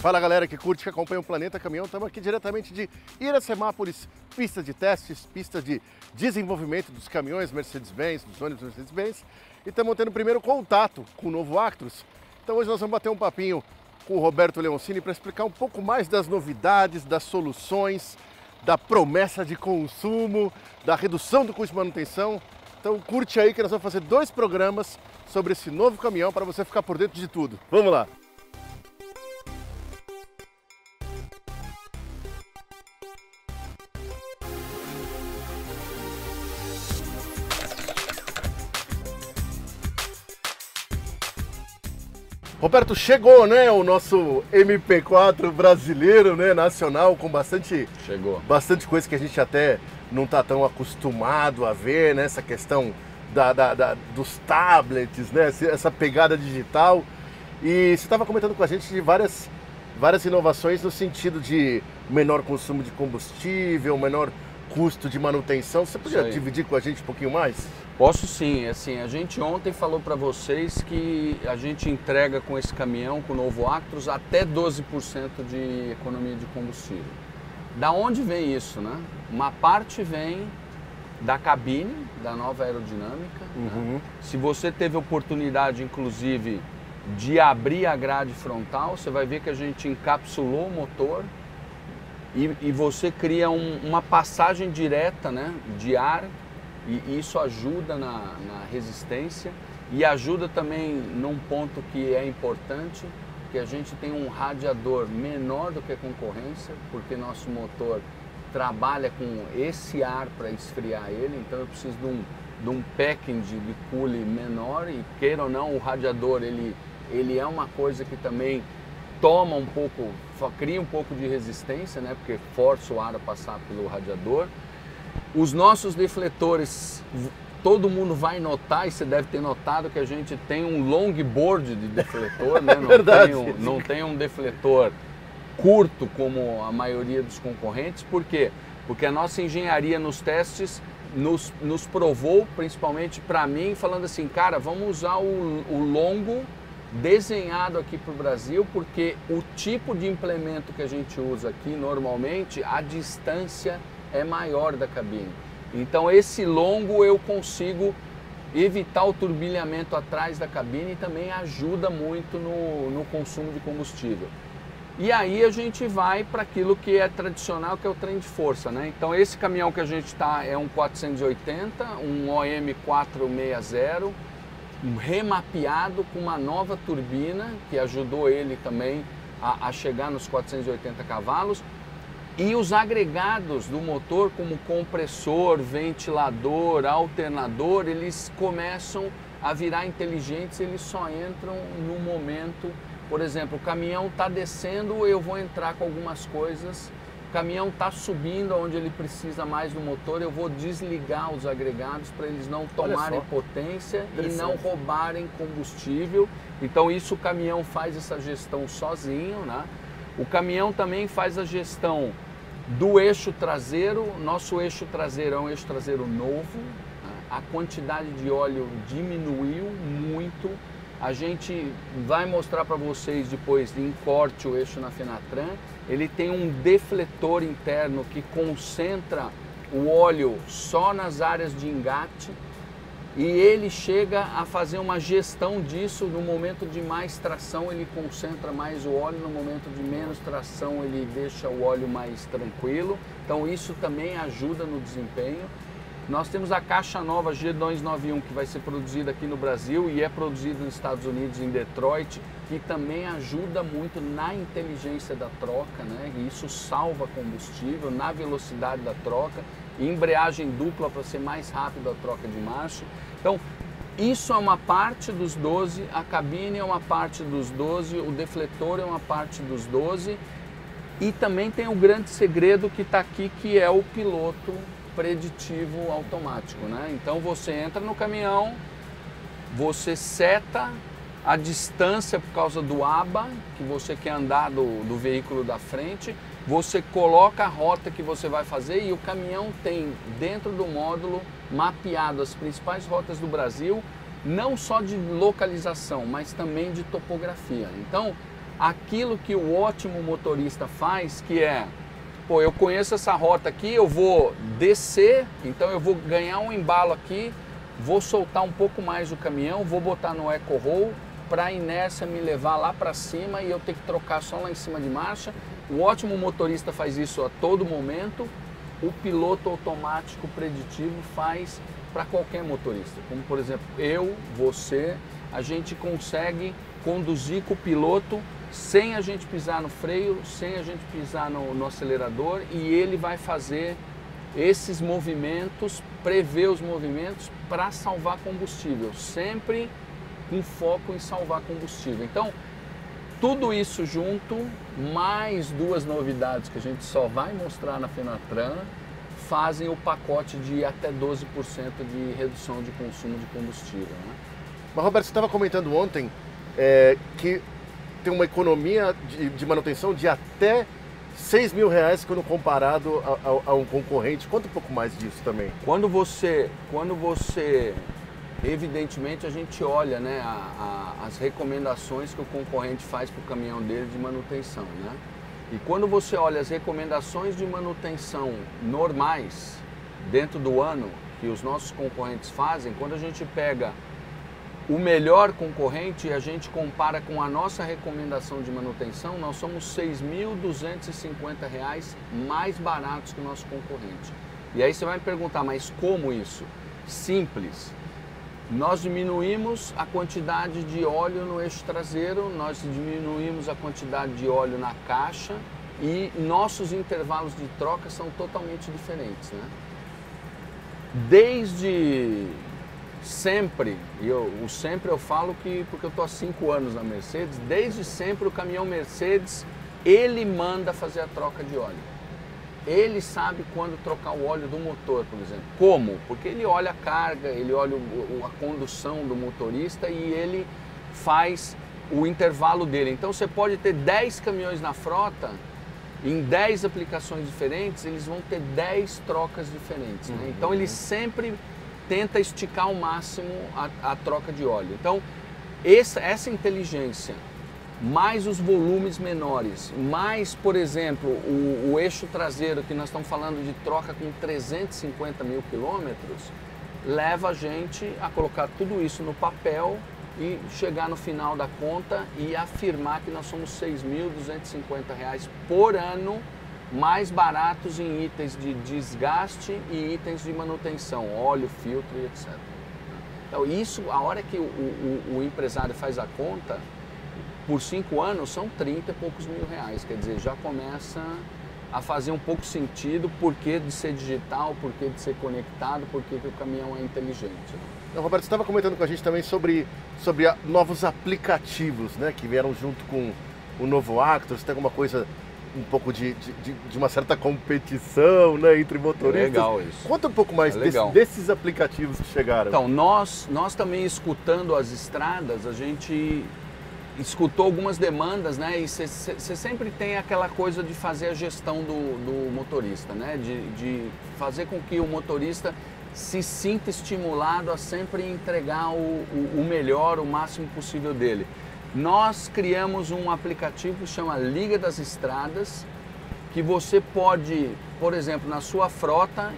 Fala galera que curte, que acompanha o Planeta Caminhão, estamos aqui diretamente de Iracemápolis, pista de testes, pista de desenvolvimento dos caminhões Mercedes-Benz, dos ônibus Mercedes-Benz, e estamos tendo o primeiro contato com o novo Actros. Então hoje nós vamos bater um papinho com o Roberto Leoncini para explicar um pouco mais das novidades, das soluções, da promessa de consumo, da redução do custo de manutenção. Então curte aí que nós vamos fazer 2 programas sobre esse novo caminhão para você ficar por dentro de tudo. Vamos lá! Roberto, chegou, né, o nosso MP4 brasileiro, né, nacional, com bastante coisa que a gente até não está tão acostumado a ver, né, essa questão dos tablets, né, essa pegada digital. E você estava comentando com a gente de várias inovações no sentido de menor consumo de combustível, menor custo de manutenção. Você podia dividir com a gente um pouquinho mais? Posso sim, assim, a gente ontem falou para vocês que a gente entrega com esse caminhão, com o novo Actros, até 12% de economia de combustível. Da onde vem isso, né? Uma parte vem da cabine, da nova aerodinâmica. Né? Se você teve oportunidade, inclusive, de abrir a grade frontal, você vai ver que a gente encapsulou o motor e você cria uma passagem direta, né, de ar. E isso ajuda na resistência e ajuda também num ponto que é importante, que a gente tem um radiador menor do que a concorrência, porque nosso motor trabalha com esse ar para esfriar ele, então eu preciso de um packing de cooling menor e, queira ou não, o radiador ele é uma coisa que também toma um pouco, cria um pouco de resistência, né, porque força o ar a passar pelo radiador. Os nossos defletores, todo mundo vai notar, e você deve ter notado que a gente tem um longboard de defletor, né? Não tem um defletor curto como a maioria dos concorrentes. Por quê? Porque a nossa engenharia nos testes nos provou, principalmente para mim, falando assim, cara, vamos usar o longo desenhado aqui para o Brasil, porque o tipo de implemento que a gente usa aqui, normalmente, a distância é maior da cabine. Então esse longo eu consigo evitar o turbilhamento atrás da cabine e também ajuda muito no consumo de combustível. E aí a gente vai para aquilo que é tradicional, que é o trem de força, né? Então esse caminhão que a gente está é um 480, um OM 460, remapeado com uma nova turbina que ajudou ele também a chegar nos 480 cavalos. E os agregados do motor, como compressor, ventilador, alternador, eles começam a virar inteligentes, eles só entram no momento. Por exemplo, o caminhão está descendo, eu vou entrar com algumas coisas. O caminhão está subindo onde ele precisa mais do motor, eu vou desligar os agregados para eles não tomarem potência e não roubarem combustível. Então isso o caminhão faz essa gestão sozinho, né? O caminhão também faz a gestão do eixo traseiro. Nosso eixo traseiro é um eixo traseiro novo, a quantidade de óleo diminuiu muito. A gente vai mostrar para vocês depois em corte o eixo na Fenatran. Ele tem um defletor interno que concentra o óleo só nas áreas de engate. E ele chega a fazer uma gestão disso. No momento de mais tração ele concentra mais o óleo, no momento de menos tração ele deixa o óleo mais tranquilo. Então isso também ajuda no desempenho. Nós temos a caixa nova G291 que vai ser produzida aqui no Brasil e é produzida nos Estados Unidos, em Detroit, que também ajuda muito na inteligência da troca, né? E isso salva combustível, na velocidade da troca, embreagem dupla para ser mais rápido a troca de marcha. Então, isso é uma parte dos 12, a cabine é uma parte dos 12, o defletor é uma parte dos 12 e também tem o grande segredo que está aqui, que é o piloto preditivo automático, né? Então você entra no caminhão, você seta a distância por causa do aba que você quer andar do veículo da frente, você coloca a rota que você vai fazer e o caminhão tem dentro do módulo mapeado as principais rotas do Brasil, não só de localização, mas também de topografia. Então aquilo que o ótimo motorista faz, que é, pô, eu conheço essa rota aqui, eu vou descer, então eu vou ganhar um embalo aqui, vou soltar um pouco mais o caminhão, vou botar no eco roll para a inércia me levar lá para cima e eu ter que trocar só lá em cima de marcha. O ótimo motorista faz isso a todo momento, o piloto automático preditivo faz para qualquer motorista. Como por exemplo, eu, você, a gente consegue conduzir com o piloto sem a gente pisar no freio, sem a gente pisar no acelerador, e ele vai fazer esses movimentos, prever os movimentos para salvar combustível, sempre com foco em salvar combustível. Então, tudo isso junto, mais duas novidades que a gente só vai mostrar na Fenatran, fazem o pacote de até 12% de redução de consumo de combustível, né? Mas, Roberto, você estava comentando ontem que tem uma economia de manutenção de até R$6.000 quando comparado a um concorrente. Conta um pouco mais disso também. Quando você evidentemente a gente olha, né, as recomendações que o concorrente faz para o caminhão dele de manutenção, né? E quando você olha as recomendações de manutenção normais dentro do ano que os nossos concorrentes fazem, quando a gente pega o melhor concorrente e a gente compara com a nossa recomendação de manutenção, nós somos R$6.250 mais baratos que o nosso concorrente. E aí você vai me perguntar, mas como isso? Simples. Nós diminuímos a quantidade de óleo no eixo traseiro, nós diminuímos a quantidade de óleo na caixa e nossos intervalos de troca são totalmente diferentes, né? Desde sempre, o sempre eu falo porque eu estou há 5 anos na Mercedes, desde sempre o caminhão Mercedes, ele manda fazer a troca de óleo. Ele sabe quando trocar o óleo do motor, por exemplo. Como? Porque ele olha a carga, ele olha a condução do motorista e ele faz o intervalo dele. Então você pode ter 10 caminhões na frota, em 10 aplicações diferentes, eles vão ter 10 trocas diferentes, né? Então ele sempre tenta esticar ao máximo a troca de óleo. Então, essa inteligência, mais os volumes menores, mais, por exemplo, o eixo traseiro, que nós estamos falando de troca com 350 mil quilômetros, leva a gente a colocar tudo isso no papel e chegar no final da conta e afirmar que nós somos R$6.250 por ano mais baratos em itens de desgaste e itens de manutenção, óleo, filtro e etc. Então isso, a hora que o empresário faz a conta, por 5 anos são 30 e poucos mil reais, quer dizer, já começa a fazer um pouco sentido por que de ser digital, por que de ser conectado, por que o caminhão é inteligente. Então, Roberto, você estava comentando com a gente também sobre novos aplicativos, né, que vieram junto com o novo Actros. Tem alguma coisa, um pouco de uma certa competição, né, entre motoristas. É legal isso. Conta um pouco mais desses aplicativos que chegaram. Então, nós também escutando as estradas, a gente escutou algumas demandas, né, e você sempre tem aquela coisa de fazer a gestão do motorista, né, de fazer com que o motorista se sinta estimulado a sempre entregar o melhor, o máximo possível dele. Nós criamos um aplicativo que chama Liga das Estradas, que você pode, por exemplo, na sua frota,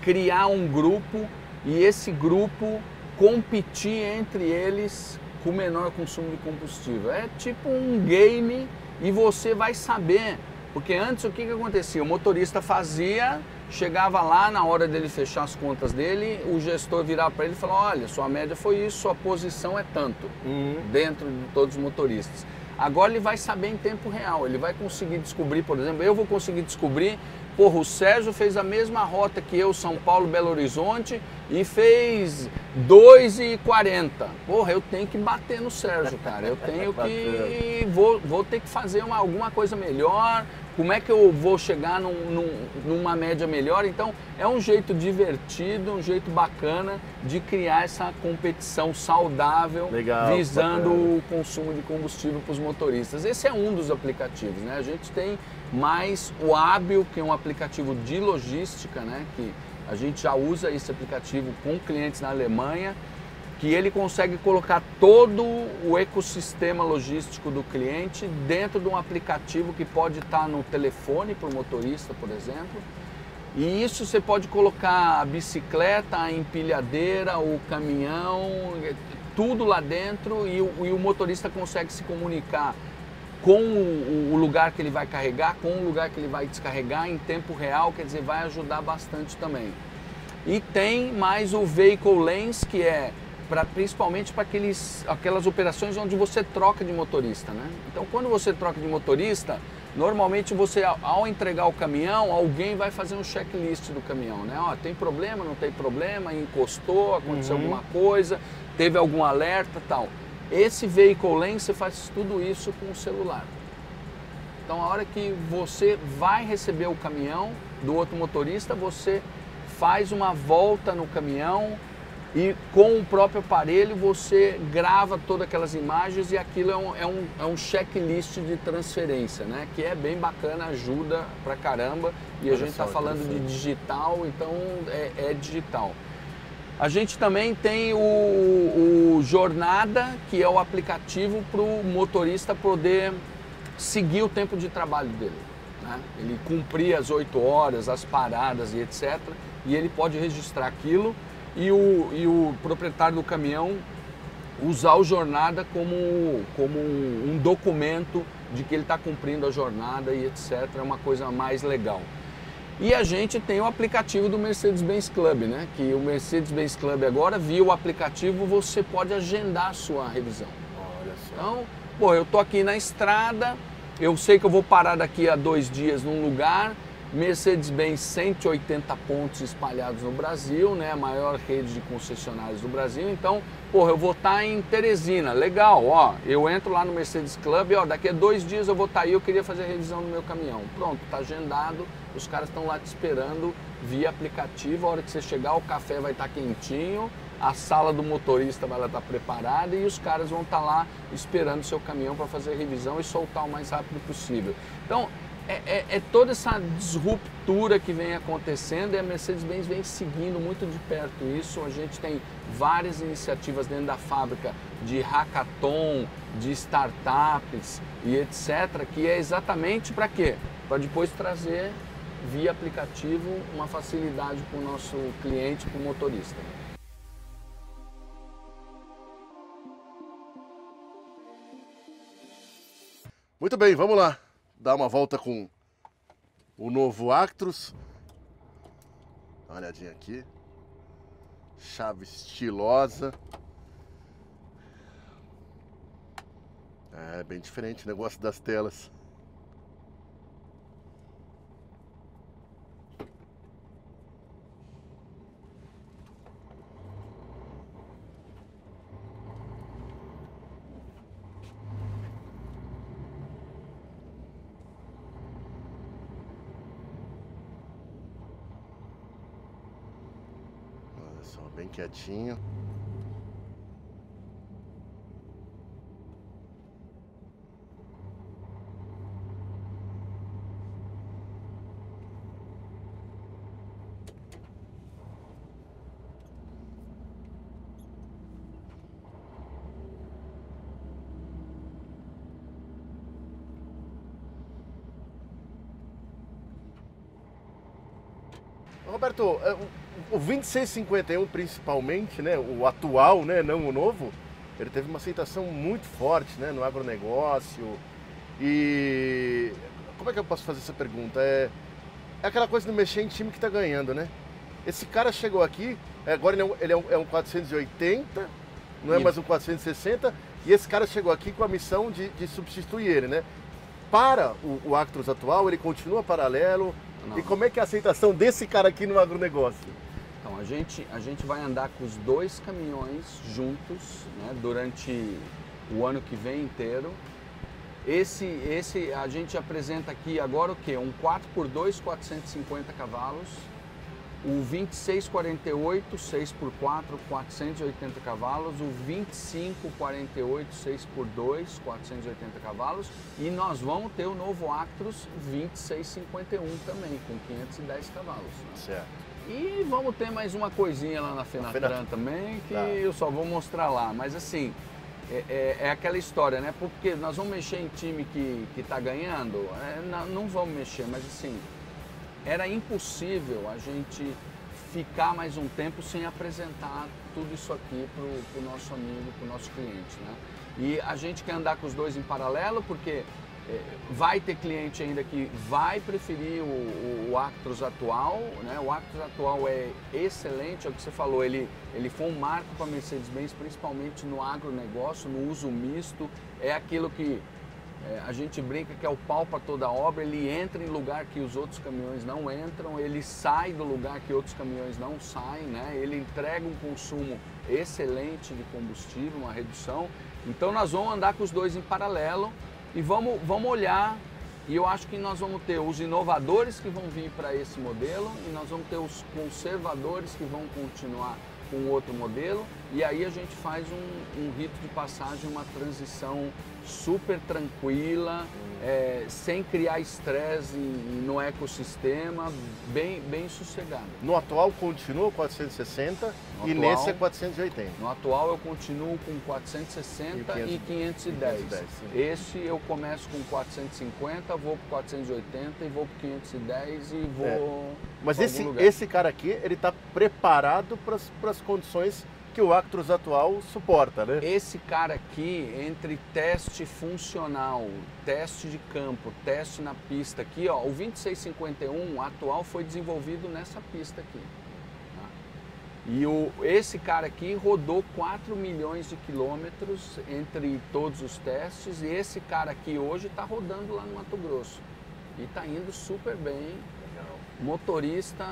criar um grupo e esse grupo competir entre eles com o menor consumo de combustível. É tipo um game e você vai saber, porque antes o que acontecia? O motorista fazia, chegava lá, na hora dele fechar as contas dele, o gestor virava para ele e falava, olha, sua média foi isso, sua posição é tanto, dentro de todos os motoristas. Agora ele vai saber em tempo real, ele vai conseguir descobrir, por exemplo, eu vou conseguir descobrir, porra, o Sérgio fez a mesma rota que eu, São Paulo, Belo Horizonte, e fez 2,40. Porra, eu tenho que bater no Sérgio, cara, eu tenho que, vou ter que fazer alguma coisa melhor. Como é que eu vou chegar numa média melhor? Então, é um jeito divertido, um jeito bacana de criar essa competição saudável, legal, visando bacana. o consumo de combustível para os motoristas. Esse é um dos aplicativos, né? A gente tem mais o Hábil, que é um aplicativo de logística, né? Que a gente já usa esse aplicativo com clientes na Alemanha, que ele consegue colocar todo o ecossistema logístico do cliente dentro de um aplicativo que pode estar no telefone para o motorista, por exemplo. E isso você pode colocar a bicicleta, a empilhadeira, o caminhão, tudo lá dentro e o motorista consegue se comunicar com o lugar que ele vai carregar, com o lugar que ele vai descarregar em tempo real, quer dizer, vai ajudar bastante também. E tem mais o Vehicle Lanes, que é principalmente para aquelas operações onde você troca de motorista, né? Então, quando você troca de motorista, normalmente você, ao entregar o caminhão, alguém vai fazer um checklist do caminhão, né? Ó, tem problema, não tem problema, encostou, aconteceu alguma coisa, teve algum alerta, tal. Esse Vehicle Lane, você faz tudo isso com o celular. Então, a hora que você vai receber o caminhão do outro motorista, você faz uma volta no caminhão e com o próprio aparelho você grava todas aquelas imagens e aquilo é um checklist de transferência, né? Que é bem bacana, ajuda pra caramba. E a gente está falando de digital, então é digital. A gente também tem o Jornada, que é o aplicativo para o motorista poder seguir o tempo de trabalho dele, né? Ele cumprir as 8 horas, as paradas e etc. E ele pode registrar aquilo. E o proprietário do caminhão usar o Jornada como um documento de que ele está cumprindo a jornada e etc. É uma coisa mais legal. E a gente tem o aplicativo do Mercedes-Benz Club, né? Que o Mercedes-Benz Club agora, via o aplicativo, você pode agendar a sua revisão. Olha só. Então, pô, eu tô aqui na estrada, eu sei que eu vou parar daqui a 2 dias num lugar. Mercedes-Benz, 180 pontos espalhados no Brasil, né? A maior rede de concessionários do Brasil. Então, porra, eu vou estar em Teresina, legal, ó, eu entro lá no Mercedes Club, ó, daqui a 2 dias eu vou estar aí, eu queria fazer a revisão do meu caminhão. Pronto, tá agendado, os caras estão lá te esperando via aplicativo, a hora que você chegar o café vai estar quentinho, a sala do motorista vai estar preparada e os caras vão estar lá esperando o seu caminhão para fazer a revisão e soltar o mais rápido possível. Então, é toda essa disruptura que vem acontecendo e a Mercedes-Benz vem seguindo muito de perto isso. A gente tem várias iniciativas dentro da fábrica de hackathon, de startups e etc. Que é exatamente para quê? Para depois trazer via aplicativo uma facilidade para o nosso cliente, para o motorista. Muito bem, vamos lá. Dar uma volta com o novo Actros. Dá uma olhadinha aqui. Chave estilosa. É bem diferente o negócio das telas. Só bem quietinho. Roberto, o 2651 principalmente, né, o atual, né, não o novo, ele teve uma aceitação muito forte, né, no agronegócio. E como é que eu posso fazer essa pergunta? É aquela coisa de mexer em time que está ganhando, né? Esse cara chegou aqui, agora ele é um 480, não é mais um 460, e esse cara chegou aqui com a missão de substituir ele, né? Para o Actros atual, ele continua paralelo. Não. E como é que é a aceitação desse cara aqui no agronegócio? Então, a gente vai andar com os 2 caminhões juntos, né, durante o ano que vem inteiro. Esse a gente apresenta aqui agora o quê? Um 4x2, 450 cavalos. O 2648, 6x4, 480 cavalos. O 2548, 6x2, 480 cavalos. E nós vamos ter o novo Actros 2651 também, com 510 cavalos. Né? Certo. E vamos ter mais uma coisinha lá na Fenatran também, que eu só vou mostrar lá. Mas assim, é aquela história, né? Porque nós vamos mexer em time que está ganhando? Não vamos mexer, mas assim, era impossível a gente ficar mais um tempo sem apresentar tudo isso aqui para o nosso amigo, para o nosso cliente, né? E a gente quer andar com os dois em paralelo, porque vai ter cliente ainda que vai preferir o Actros atual, né? O Actros atual é excelente, é o que você falou, ele foi um marco para a Mercedes-Benz, principalmente no agronegócio, no uso misto, é aquilo que a gente brinca que é o pau para toda obra, ele entra em lugar que os outros caminhões não entram, ele sai do lugar que outros caminhões não saem, né? Ele entrega um consumo excelente de combustível, uma redução. Então nós vamos andar com os dois em paralelo e vamos olhar, e eu acho que nós vamos ter os inovadores que vão vir para esse modelo e nós vamos ter os conservadores que vão continuar com outro modelo, e aí a gente faz um rito de passagem, uma transição super tranquila, sem criar estresse no ecossistema, bem sossegado. No atual continua 460 e nesse é 480. No atual eu continuo com 460 e 510. Esse eu começo com 450, vou para 480 e vou para 510 e vou... Mas esse cara aqui, ele está preparado para as condições que o Actros atual suporta, né? Esse cara aqui, entre teste funcional, teste de campo, teste na pista aqui, ó, o 2651 atual foi desenvolvido nessa pista aqui. Tá? E esse cara aqui rodou 4 milhões de quilômetros entre todos os testes, e esse cara aqui hoje está rodando lá no Mato Grosso. E está indo super bem. Motorista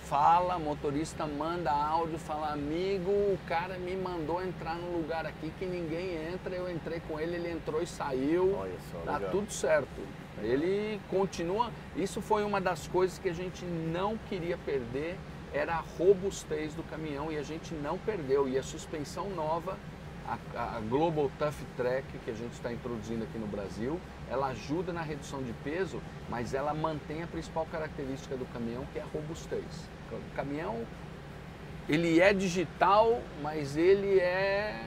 fala, motorista manda áudio, fala, amigo, o cara me mandou entrar num lugar aqui que ninguém entra, eu entrei com ele, ele entrou e saiu, olha só, tá legal. Tudo certo. Ele continua, isso foi uma das coisas que a gente não queria perder, era a robustez do caminhão, e a gente não perdeu, e a suspensão nova, a Global Tough Track, que a gente está introduzindo aqui no Brasil, ela ajuda na redução de peso, mas ela mantém a principal característica do caminhão, que é a robustez. O caminhão, ele é digital, mas ele é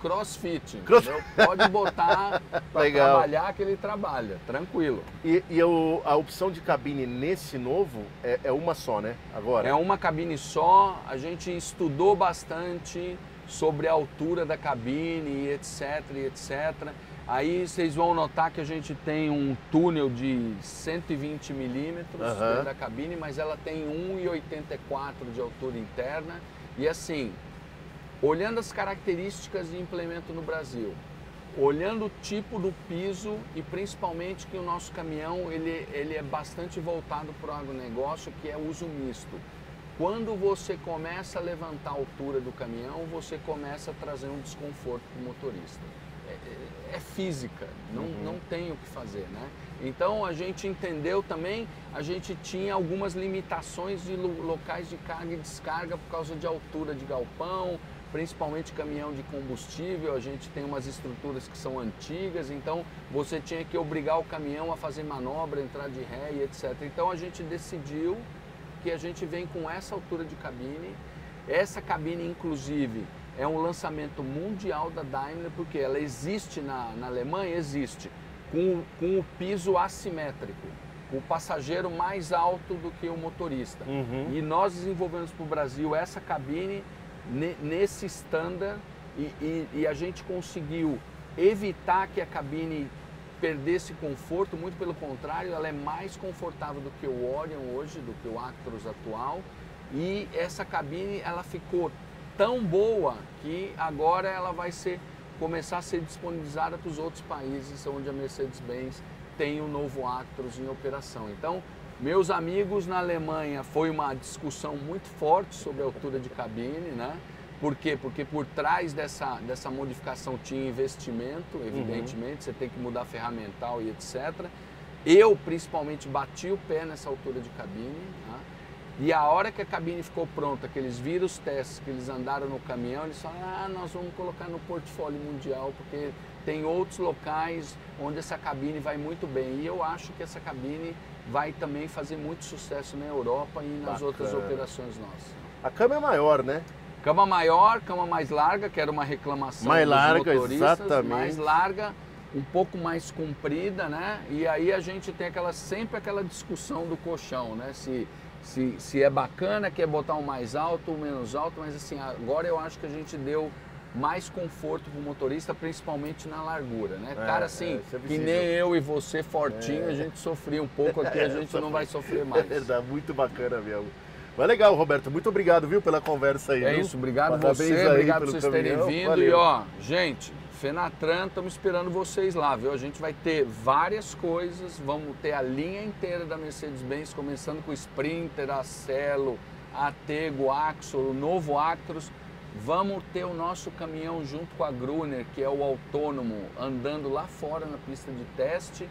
crossfit, entendeu? Pode botar para trabalhar que ele trabalha, tranquilo. E a opção de cabine nesse novo é uma só, né? Agora? É uma cabine só, a gente estudou bastante sobre a altura da cabine, etc, etc. Aí vocês vão notar que a gente tem um túnel de 120 milímetros dentro da cabine, mas ela tem 1,84 de altura interna. E assim, olhando as características de implemento no Brasil, olhando o tipo do piso e principalmente que o nosso caminhão ele é bastante voltado para o agronegócio, que é uso misto. Quando você começa a levantar a altura do caminhão, você começa a trazer um desconforto para o motorista. É física, não tem o que fazer, né? Então a gente entendeu também, a gente tinha algumas limitações de locais de carga e descarga por causa de altura de galpão, principalmente caminhão de combustível, a gente tem umas estruturas que são antigas, então você tinha que obrigar o caminhão a fazer manobra, entrar de ré e etc. Então a gente decidiu que a gente vem com essa altura de cabine. Essa cabine, inclusive, é um lançamento mundial da Daimler, porque ela existe na Alemanha, existe, com o piso assimétrico, o passageiro mais alto do que o motorista. E nós desenvolvemos para o Brasil essa cabine nesse standard e a gente conseguiu evitar que a cabine perdesse conforto, muito pelo contrário, ela é mais confortável do que o Orion hoje, do que o Actros atual, e essa cabine ela ficou tão boa que agora ela vai começar a ser disponibilizada para os outros países onde a Mercedes-Benz tem o novo Actros em operação. Então, meus amigos na Alemanha, foi uma discussão muito forte sobre a altura de cabine, né? Por quê? Porque por trás dessa modificação tinha investimento, evidentemente, você tem que mudar ferramental e etc. Eu, principalmente, bati o pé nessa altura de cabine, né? E a hora que a cabine ficou pronta, que eles viram os testes, que eles andaram no caminhão, eles falaram, nós vamos colocar no portfólio mundial, porque tem outros locais onde essa cabine vai muito bem. E eu acho que essa cabine vai também fazer muito sucesso na Europa e nas outras operações nossas. A cama é maior, né? Cama maior, cama mais larga, que era uma reclamação mais dos larga, motoristas, exatamente. mais larga, um pouco mais comprida, né? E aí a gente tem sempre aquela discussão do colchão, né? Se é bacana, quer botar um mais alto ou menos alto, mas assim, agora eu acho que a gente deu mais conforto para o motorista, principalmente na largura, né? Cara, assim, que nem eu e você, fortinho, a gente sofria um pouco aqui, a gente não vai sofrer mais. É verdade, muito bacana mesmo. Mas legal, Roberto, muito obrigado, viu, pela conversa aí. É viu? isso, obrigado Parabéns você, aí obrigado por pelo vocês terem caminhão. vindo. Valeu. E ó, gente, Fenatran, estamos esperando vocês lá, viu? A gente vai ter várias coisas, vamos ter a linha inteira da Mercedes-Benz, começando com o Sprinter, a Cielo, a Tego, Axo, o novo Actros. Vamos ter o nosso caminhão junto com a Gruner, que é o autônomo, andando lá fora na pista de teste.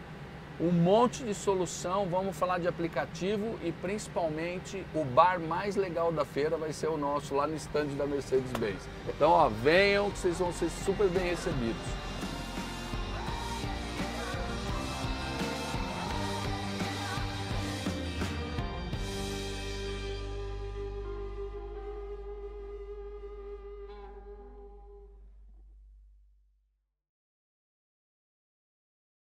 Um monte de solução, vamos falar de aplicativo e principalmente o bar mais legal da feira vai ser o nosso, lá no stand da Mercedes-Benz. Então, ó, venham que vocês vão ser super bem recebidos.